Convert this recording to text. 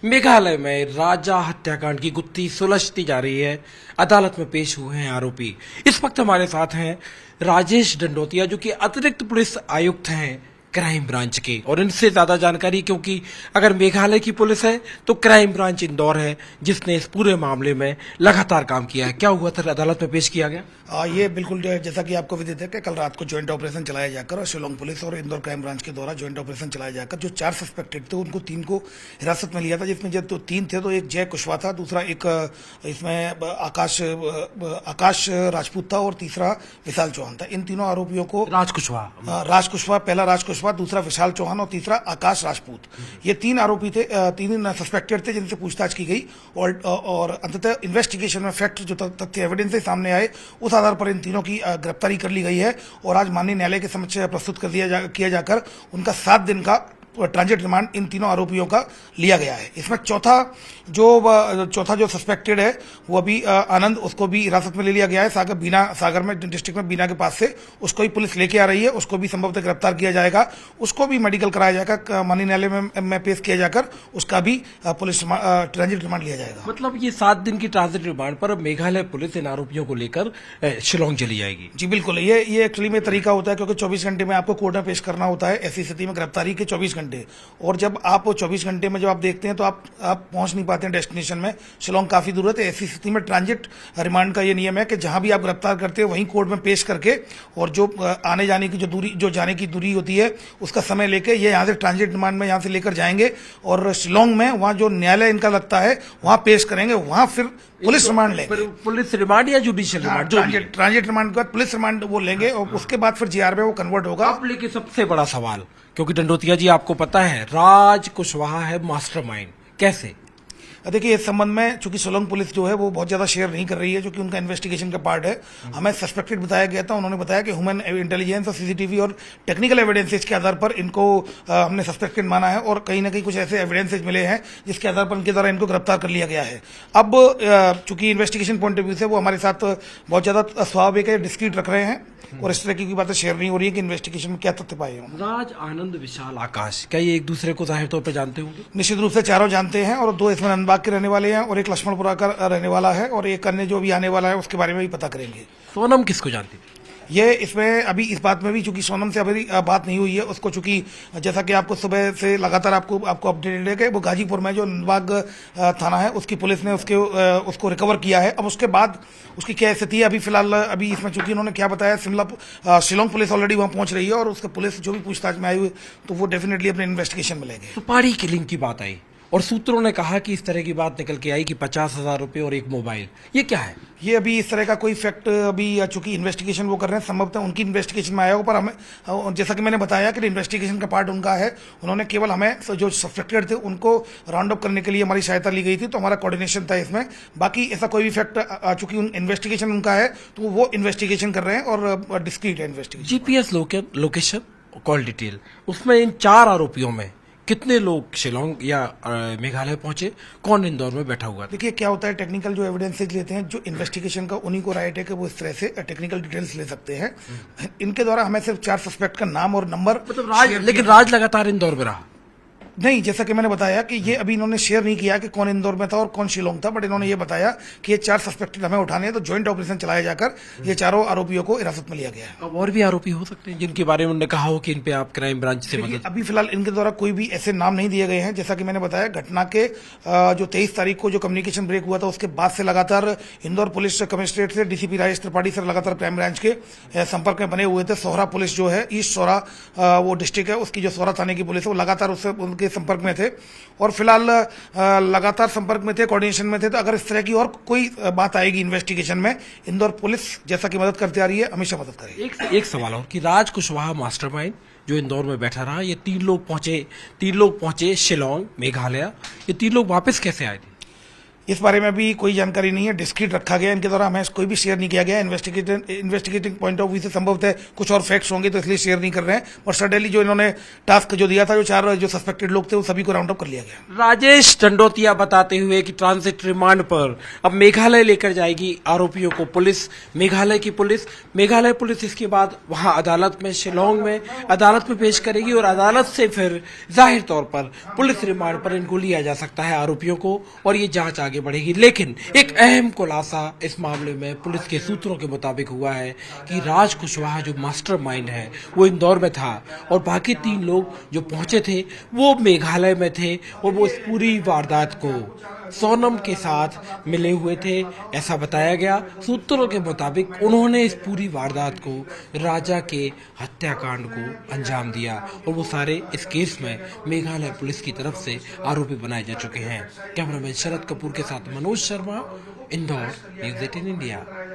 मेघालय में राजा हत्याकांड की गुत्थी सुलझती जा रही है। अदालत में पेश हुए हैं आरोपी। इस वक्त हमारे साथ हैं राजेश डंडोतिया, जो कि अतिरिक्त पुलिस आयुक्त हैं क्राइम ब्रांच के, और इनसे ज्यादा जानकारी, क्योंकि अगर मेघालय की पुलिस है तो क्राइम ब्रांच इंदौर है जिसने इस पूरे मामले में लगातार काम किया है। क्या हुआ था, अदालत में पेश किया गया? ये बिल्कुल जैसा कि आपको विदित है कि कल रात को ज्वाइंट ऑपरेशन चलाया जाकर और शिलोंग पुलिस और इंदौर क्राइम ब्रांच के द्वारा ज्वाइंट ऑपरेशन चलाया जाकर जो 4 सस्पेक्टेड थे उनको 3 को हिरासत में लिया था, जिसमें जब तो 3 थे तो एक जय कुशवाहा था, दूसरा एक इसमें आकाश राजपूत था और तीसरा विशाल चौहान था। इन तीनों आरोपियों को राज कुशवाहा, पहला राज कुशवाहा, दूसरा विशाल चौहान और तीसरा आकाश राजपूत, ये 3 आरोपी थे, 3 सस्पेक्टेड थे जिनसे पूछताछ की गई और अंततः इन्वेस्टिगेशन में फैक्ट जो तथ्य एविडेंस से सामने आए उस आधार पर इन तीनों की गिरफ्तारी कर ली गई है और आज माननीय न्यायालय के समक्ष प्रस्तुत किया जाकर उनका 7 दिन का ट्रांजिट रिमांड इन तीनों आरोपियों का लिया गया है। इसमें चौथा जो सस्पेक्टेड है वो अभी आनंद, उसको भी हिरासत में ले लिया गया है। सागर में डिस्ट्रिक्ट में बीना के पास से उसको भी पुलिस लेके आ रही है, उसको भी संभवतः गिरफ्तार किया जाएगा, उसको भी मेडिकल कराया जाएगा, माननीय न्यायालय में पेश किया जाकर उसका भी पुलिस ट्रांजिट रिमांड लिया जाएगा। मतलब ये 7 दिन की ट्रांजिट रिमांड पर अब मेघालय पुलिस इन आरोपियों को लेकर शिलोंग चली जाएगी। जी बिल्कुल, ये एक्चुअली में तरीका होता है, क्योंकि 24 घंटे में आपको कोर्ट में पेश करना होता है। ऐसी स्थिति में गिरफ्तारी के 24 घंटे, और जब आप 24 घंटे में जब आप देखते हैं तो आप पहुंच नहीं पाते हैं डेस्टिनेशन में। शिलोंग काफी दूर है, ऐसी स्थिति में ट्रांजिट रिमांड का ये नियम है कि जहां भी आप गिरफ्तार करते हैं वहीं कोर्ट में पेश करके और जो आने जाने की जो जाने की दूरी होती है उसका समय लेके ये यहाँ से ट्रांजिट रिमांड में यहाँ से लेकर जाएंगे और शिलोंग में वहां जो न्यायालय इनका लगता है वहां पेश करेंगे, वहां फिर पुलिस रिमांड लेंगे। पुलिस रिमांड या जुडिशियल रिमांड, ट्रांजिट रिमांड के बाद पुलिस रिमांड वो लेंगे और उसके बाद फिर जीआर में वो कन्वर्ट होगा। अब लेकिन सबसे बड़ा सवाल, क्योंकि डंडोतिया जी आपको पता है राज कुशवाहा है मास्टरमाइंड, कैसे? देखिए, इस संबंध में चूंकि शिलोंग पुलिस जो है वो बहुत ज्यादा शेयर नहीं कर रही है, क्योंकि उनका इन्वेस्टिगेशन का पार्ट है। हमें सस्पेक्टेड बताया गया था, उन्होंने बताया कि ह्यूमन इंटेलिजेंस और सीसीटीवी और टेक्निकल एविडेंसेज के आधार पर इनको हमने सस्पेक्टेड माना है और कहीं ना कहीं कुछ ऐसे एविडेंसेज मिले हैं जिसके आधार पर उनके द्वारा इनको गिरफ्तार कर लिया गया है। अब चूंकि इन्वेस्टिगेशन पॉइंट ऑफ व्यू से वो हमारे साथ बहुत ज्यादा स्वाभाविक है, डिस्क्रीट रख रहे हैं और इस तरह की बातें शेयर नहीं हो रही है कि इन्वेस्टिगेशन में क्या तथ्य पाए हों। राज, आनंद, विशाल, आकाश, क्या ये एक दूसरे को जाहिर तौर पर जानते होंगे? निश्चित रूप से चारों जानते हैं और 2 इसमें नंदबाग के रहने वाले हैं और एक लक्ष्मणपुरा का रहने वाला है और एक अन्य जो भी आने वाला है उसके बारे में भी पता करेंगे। सोनम किसको जानती थी? ये इसमें अभी इस बात में भी चूंकि सोनम से अभी बात नहीं हुई है, उसको चूंकि जैसा कि आपको सुबह से लगातार आपको अपडेटेड है कि वो गाजीपुर में जो नंदबाग थाना है उसकी पुलिस ने उसको रिकवर किया है। अब उसके बाद उसकी क्या स्थिति है अभी फिलहाल, अभी इसमें चूंकि उन्होंने क्या बताया, शिलोंग पुलिस ऑलरेडी वहां पहुंच रही है और उसके पुलिस जो भी पूछताछ में आई हुई तो वो डेफिनेटली अपने इन्वेस्टिगेशन में लेंगे। सुपारी किलिंग की बात आई और सूत्रों ने कहा कि इस तरह की बात निकल के आई कि 50,000 रुपए और एक मोबाइल, ये क्या है? ये अभी इस तरह का कोई फैक्ट अभी चूंकि इन्वेस्टिगेशन वो कर रहे हैं, संभवतः उनकी इन्वेस्टिगेशन में आया हो, पर हमें जैसा कि मैंने बताया कि इन्वेस्टिगेशन का पार्ट उनका है। उन्होंने केवल हमें जो सस्पेक्टेड थे उनको राउंड अप करने के लिए हमारी सहायता ली गई थी, तो हमारा कोऑर्डिनेशन था इसमें। बाकी ऐसा कोई भी फैक्ट चूंकि इन्वेस्टिगेशन उनका है तो वो इन्वेस्टिगेशन कर रहे हैं और डिस्क्रीट है investigation. GPS location, call detail, उसमें इन 4 आरोपियों में कितने लोग शिलोंग या मेघालय पहुंचे, कौन इंदौर में बैठा हुआ था? देखिए, क्या होता है, टेक्निकल जो एविडेंसेज लेते हैं, जो इन्वेस्टिगेशन का उन्हीं को राइट है कि वो इस तरह से टेक्निकल डिटेल्स ले सकते हैं। इनके द्वारा हमें सिर्फ 4 सस्पेक्ट का नाम और नंबर, मतलब लेकिन राज लगातार इंदौर में रहा नहीं, जैसा कि मैंने बताया कि ये अभी इन्होंने शेयर नहीं किया कि कौन इंदौर में था और कौन शिलोंग था, बट इन्होंने ये बताया कि ये 4 सस्पेक्टेड हमें उठाने हैं, तो ज्वाइंट ऑपरेशन चलाया जाकर ये चारों आरोपियों को हिरासत में लिया गया है। अब और भी आरोपी हो सकते हैं जिनके बारे में उन्होंने कहा हो कि इन पे आप क्राइम ब्रांच से मदद? अभी फिलहाल इनके द्वारा कोई भी ऐसे नाम नहीं दिए गए हैं। जैसा कि मैंने बताया, घटना के जो 23 तारीख को जो कम्युनिकेशन ब्रेक हुआ था उसके बाद से लगातार इंदौर पुलिस कमिश्नरेट से डीसीपी राजेश त्रिपाठी सर लगातार क्राइम ब्रांच के संपर्क में बने हुए थे। सोहरा पुलिस जो है, ईस्ट सोहरा वो डिस्ट्रिक्ट है, उसकी जो सोहरा थाने की पुलिस है वो लगातार उससे उनके संपर्क में थे और फिलहाल लगातार संपर्क में थे, कोऑर्डिनेशन में थे। तो अगर इस तरह की और कोई बात आएगी इन्वेस्टिगेशन में, इंदौर पुलिस जैसा कि मदद करती आ रही है हमेशा मदद करेगी। एक सवाल और कि राज कुशवाहा मास्टरमाइंड जो इंदौर में बैठा रहा, ये 3 लोग पहुंचे शिलोंग, मेघालय, ये 3 लोग वापस कैसे आए थे? इस बारे में अभी कोई जानकारी नहीं है, डिस्क्रीट रखा गया इनके द्वारा, हमें कोई भी शेयर नहीं किया गया। इन्वेस्टिगेटिंग पॉइंट ऑफ व्यू से संभवतः कुछ और फैक्ट्स होंगे तो इसलिए शेयर नहीं कर रहे हैं। और सडनली जो इन्होंने टास्क जो दिया था, जो 4 जो सस्पेक्टेड लोग थे, वो सभी को राउंड अप कर लिया गया। राजेश दंडोतिया बताते हुए कि ट्रांजिट रिमांड पर अब मेघालय लेकर जाएगी आरोपियों को पुलिस, मेघालय पुलिस इसके बाद वहां अदालत में, शिलोंग में अदालत में पेश करेगी और अदालत से फिर जाहिर तौर पर पुलिस रिमांड पर इनको लिया जा सकता है आरोपियों को, और ये जांच आगे बढ़ेगी। लेकिन एक अहम खुलासा इस मामले में पुलिस के सूत्रों के मुताबिक हुआ है कि राज कुशवाहा जो मास्टरमाइंड है वो इंदौर में था और बाकी 3 लोग जो पहुंचे थे वो मेघालय में थे और वो इस पूरी वारदात को सोनम के साथ मिले हुए थे, ऐसा बताया गया। सूत्रों के मुताबिक उन्होंने इस पूरी वारदात को, राजा के हत्याकांड को अंजाम दिया और वो सारे इस केस में मेघालय पुलिस की तरफ से आरोपी बनाए जा चुके हैं। कैमरामैन शरद कपूर के साथ मनोज शर्मा, इंदौर, न्यूज़ 18 इंडिया।